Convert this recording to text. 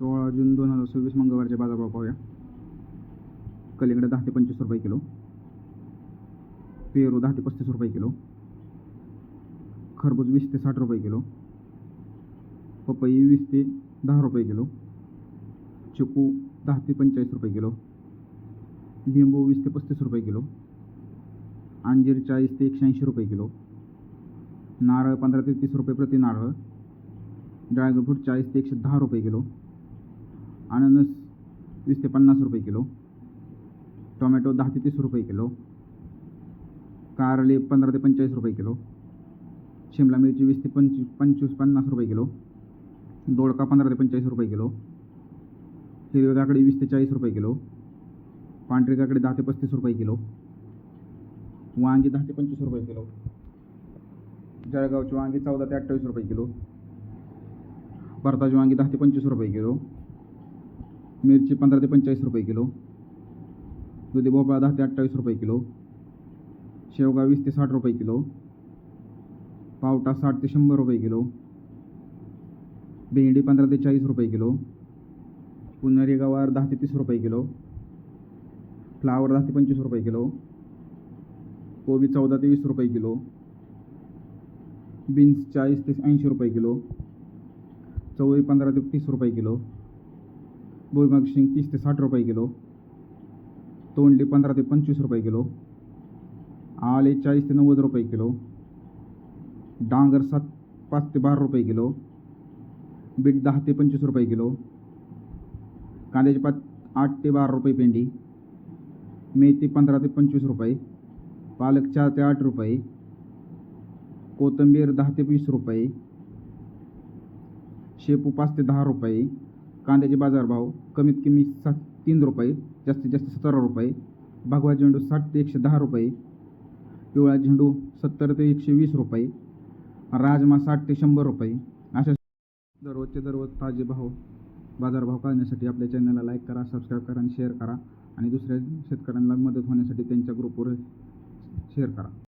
16 जून 2026 मंगळवारचे बाजारभाव पाहूया. कलिंगड 10 ते 25 रुपये किलो, पेरू 10 ते 35 रुपये किलो, खरबूज 20 ते 60 रुपये किलो, पपई 20 ते 10 रुपये किलो, चिकू 10 ते 45 रुपये किलो, लिंबू 20 ते 35 रुपये किलो, अंजीर 40 ते 180 रुपये किलो, नारळ 15 ते 30 रुपये प्रति नारळ, ड्रॅगन फ्रूट 40 ते 110 रुपये किलो, अननस 20 ते 50 रुपये किलो, टोमॅटो 10 ते 30 रुपये किलो, कारले 15 ते 45 रुपये किलो, शिमला मिरची 20 ते 50 रुपये किलो, दोडका 15 ते 45 रुपये किलो, हिरवी काकडी 20 ते 40 रुपये किलो, पांढरी काकडी 10 ते 35 रुपये किलो, वांगी 10 ते 25 रुपये किलो, जळगावची वांगी 14 ते 28 रुपये किलो, भारताची वांगी 10 ते 25 रुपये किलो, मिरची 15 ते 45 रुपये किलो, दुधी भोपळा 10 ते 28 रुपये किलो, शेवगा 20 ते 60 रुपये किलो, पावटा 60 ते 100 रुपये किलो, भेंडी 15 ते 40 रुपये किलो, पुणेरी गवार 10 ते 30 रुपये किलो, फ्लावर 10 ते 25 रुपये किलो, कोबी 14 ते 20 रुपये किलो, बीन्स 40 ते 80 रुपये किलो, चवळी 15 ते 30 रुपये किलो, भुईमुग शेंग 30 ते 60 रुपये किलो, तोंडली 15 ते 25 रुपये किलो, आले 40 ते 90 रुपये किलो, डांगर 5 ते 12 रुपये किलो, बीट 10 ते 25 रुपये किलो, कांद्याचे पात 8 ते 12 रुपये पेंडी, मेथी 15 ते 25 रुपये, पालक 4 ते 8 रुपये, कोथिंबीर 10 ते 20 रुपये, शेपू 5 ते 10 रुपये, कांद्याचे बाजारभाव कमीत कमी 3 रुपये, जास्तीत जास्त 17 रुपये, भगवा झेंडू 60 ते 110 रुपये, पिवळा झेंडू 70 ते 120 रुपये, राजमा 60 ते 100 रुपये. अशा दररोज ताजे बाजारभाव कळण्यासाठी आपल्या चॅनलला लाईक करा, सबस्क्राईब करा आणि शेअर करा आणि दुसऱ्या शेतकऱ्यांना मदत होण्यासाठी त्यांच्या ग्रुपवर शेअर करा.